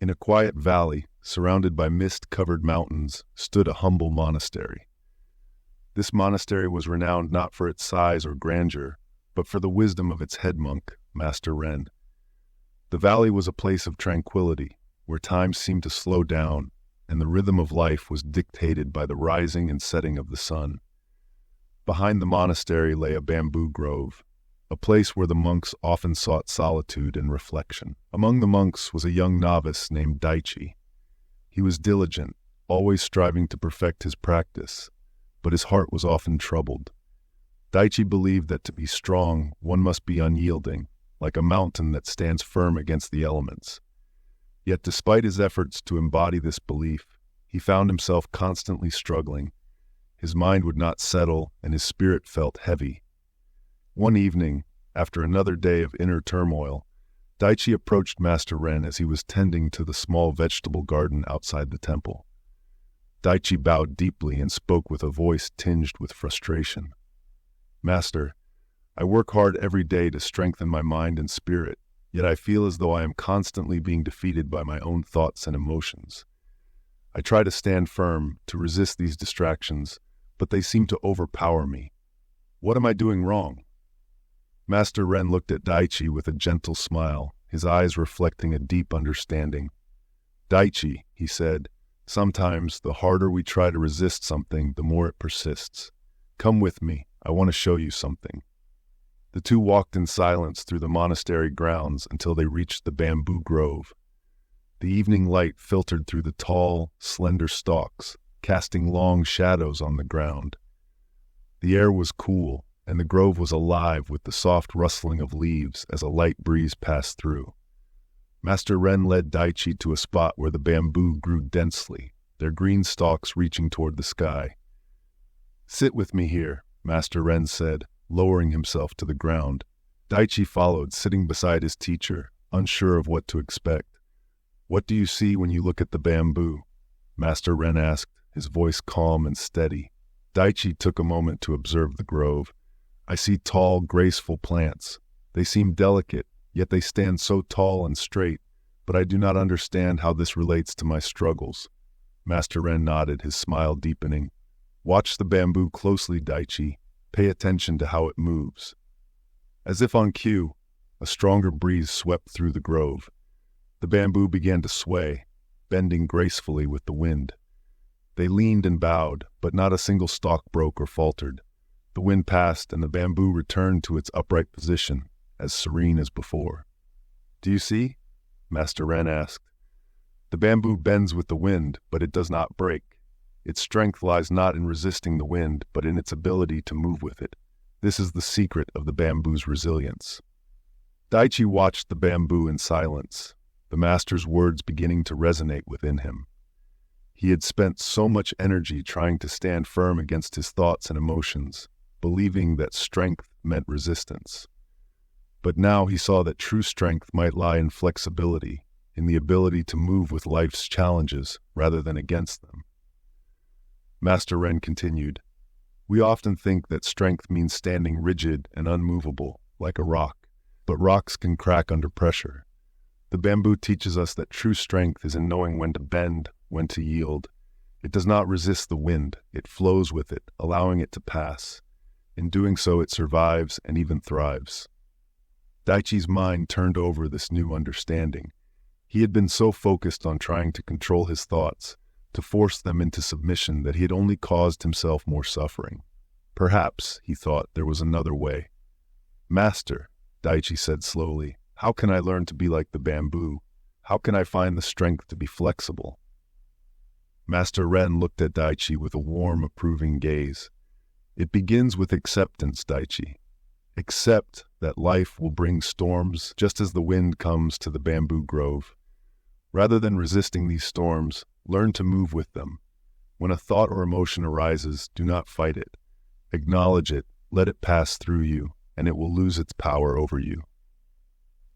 In a quiet valley, surrounded by mist-covered mountains, stood a humble monastery. This monastery was renowned not for its size or grandeur, but for the wisdom of its head monk, Master Ren. The valley was a place of tranquility, where time seemed to slow down, and the rhythm of life was dictated by the rising and setting of the sun. Behind the monastery lay a bamboo grove, a place where the monks often sought solitude and reflection. Among the monks was a young novice named Daichi. He was diligent, always striving to perfect his practice, but his heart was often troubled. Daichi believed that to be strong, one must be unyielding, like a mountain that stands firm against the elements. Yet despite his efforts to embody this belief, he found himself constantly struggling. His mind would not settle, and his spirit felt heavy. One evening, after another day of inner turmoil, Daichi approached Master Ren as he was tending to the small vegetable garden outside the temple. Daichi bowed deeply and spoke with a voice tinged with frustration. "Master, I work hard every day to strengthen my mind and spirit, yet I feel as though I am constantly being defeated by my own thoughts and emotions. I try to stand firm, to resist these distractions, but they seem to overpower me. What am I doing wrong?" Master Ren looked at Daichi with a gentle smile, his eyes reflecting a deep understanding. "Daichi," he said, "sometimes the harder we try to resist something, the more it persists. Come with me, I want to show you something." The two walked in silence through the monastery grounds until they reached the bamboo grove. The evening light filtered through the tall, slender stalks, casting long shadows on the ground. The air was cool, and the grove was alive with the soft rustling of leaves as a light breeze passed through. Master Ren led Daichi to a spot where the bamboo grew densely, their green stalks reaching toward the sky. "Sit with me here," Master Ren said, lowering himself to the ground. Daichi followed, sitting beside his teacher, unsure of what to expect. "What do you see when you look at the bamboo?" Master Ren asked, his voice calm and steady. Daichi took a moment to observe the grove. "I see tall, graceful plants. They seem delicate, yet they stand so tall and straight, but I do not understand how this relates to my struggles." Master Ren nodded, his smile deepening. "Watch the bamboo closely, Daichi. Pay attention to how it moves." As if on cue, a stronger breeze swept through the grove. The bamboo began to sway, bending gracefully with the wind. They leaned and bowed, but not a single stalk broke or faltered. The wind passed, and the bamboo returned to its upright position, as serene as before. "Do you see?" Master Ren asked. "The bamboo bends with the wind, but it does not break. Its strength lies not in resisting the wind, but in its ability to move with it. This is the secret of the bamboo's resilience." Daichi watched the bamboo in silence, the master's words beginning to resonate within him. He had spent so much energy trying to stand firm against his thoughts and emotions, believing that strength meant resistance. But now he saw that true strength might lie in flexibility, in the ability to move with life's challenges rather than against them. Master Ren continued, "We often think that strength means standing rigid and unmovable, like a rock, but rocks can crack under pressure. The bamboo teaches us that true strength is in knowing when to bend, when to yield. It does not resist the wind, it flows with it, allowing it to pass. In doing so, it survives and even thrives." Daichi's mind turned over this new understanding. He had been so focused on trying to control his thoughts, to force them into submission, that he had only caused himself more suffering. Perhaps, he thought, there was another way. "Master," Daichi said slowly, "how can I learn to be like the bamboo? How can I find the strength to be flexible?" Master Ren looked at Daichi with a warm, approving gaze. "It begins with acceptance, Daichi. Accept that life will bring storms just as the wind comes to the bamboo grove. Rather than resisting these storms, learn to move with them. When a thought or emotion arises, do not fight it. Acknowledge it, let it pass through you, and it will lose its power over you."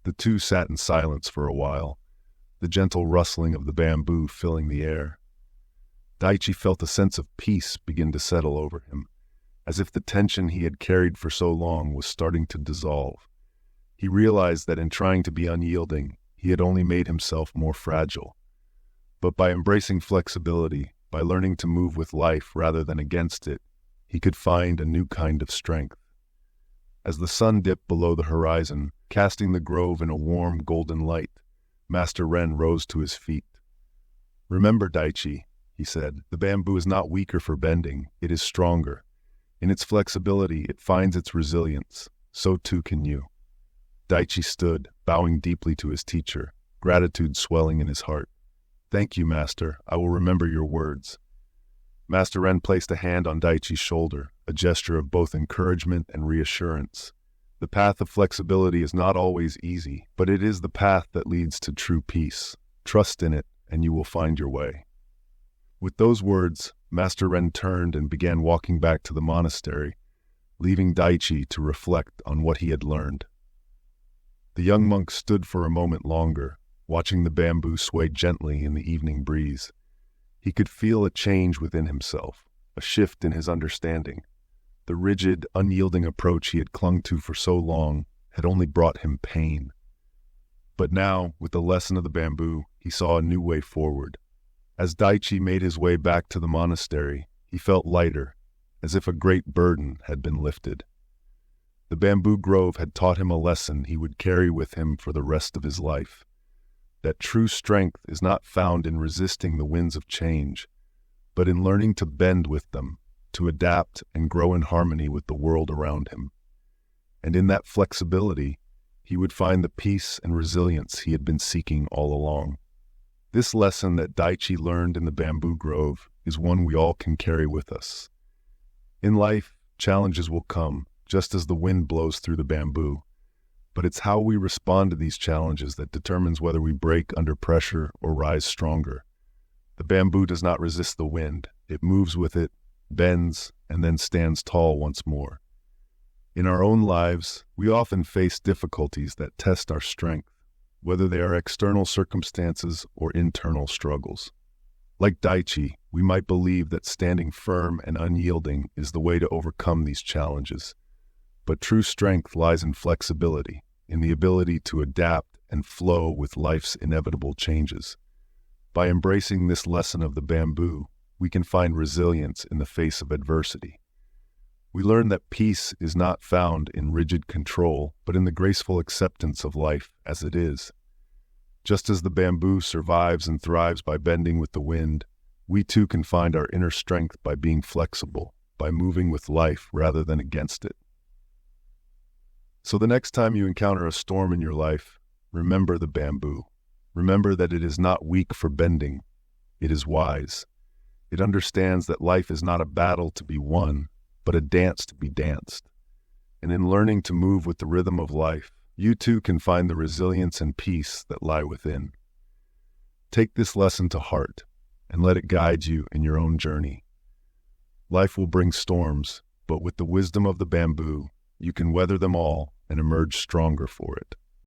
The two sat in silence for a while, the gentle rustling of the bamboo filling the air. Daichi felt a sense of peace begin to settle over him, as if the tension he had carried for so long was starting to dissolve. He realized that in trying to be unyielding, he he had only made himself more fragile. But by embracing flexibility, by learning to move with life rather than against it, he could find a new kind of strength. As the sun dipped below the horizon, casting the grove in a warm golden light, Master Ren rose to his feet. "Remember, Daichi," he said, "the bamboo is not weaker for bending, it is stronger. In its flexibility, it finds its resilience. So too can you." Daichi stood, bowing deeply to his teacher, gratitude swelling in his heart. "Thank you, Master. I will remember your words." Master Ren placed a hand on Daichi's shoulder, a gesture of both encouragement and reassurance. The path of flexibility is not always easy, but it is the path that leads to true peace. Trust in it, and you will find your way. With those words, Master Ren turned and began walking back to the monastery, leaving Daichi to reflect on what he had learned. The young monk stood for a moment longer, watching the bamboo sway gently in the evening breeze. He could feel a change within himself, a shift in his understanding. The rigid, unyielding approach he had clung to for so long had only brought him pain. But now, with the lesson of the bamboo, he saw a new way forward. As Daichi made his way back to the monastery, he felt lighter, as if a great burden had been lifted. The bamboo grove had taught him a lesson he would carry with him for the rest of his life. That true strength is not found in resisting the winds of change, but in learning to bend with them, to adapt and grow in harmony with the world around him. And in that flexibility, he would find the peace and resilience he had been seeking all along. This lesson that Daichi learned in the bamboo grove is one we all can carry with us. In life, challenges will come, just as the wind blows through the bamboo. But it's how we respond to these challenges that determines whether we break under pressure or rise stronger. The bamboo does not resist the wind. It moves with it, bends, and then stands tall once more. In our own lives, we often face difficulties that test our strength, whether they are external circumstances or internal struggles. Like Daichi, we might believe that standing firm and unyielding is the way to overcome these challenges. But true strength lies in flexibility, in the ability to adapt and flow with life's inevitable changes. By embracing this lesson of the bamboo, we can find resilience in the face of adversity. We learn that peace is not found in rigid control, but in the graceful acceptance of life as it is. Just as the bamboo survives and thrives by bending with the wind, we too can find our inner strength by being flexible, by moving with life rather than against it. So the next time you encounter a storm in your life, remember the bamboo. Remember that it is not weak for bending. It is wise. It understands that life is not a battle to be won, but a dance to be danced. And in learning to move with the rhythm of life, you too can find the resilience and peace that lie within. Take this lesson to heart and let it guide you in your own journey. Life will bring storms, but with the wisdom of the bamboo, you can weather them all and emerge stronger for it.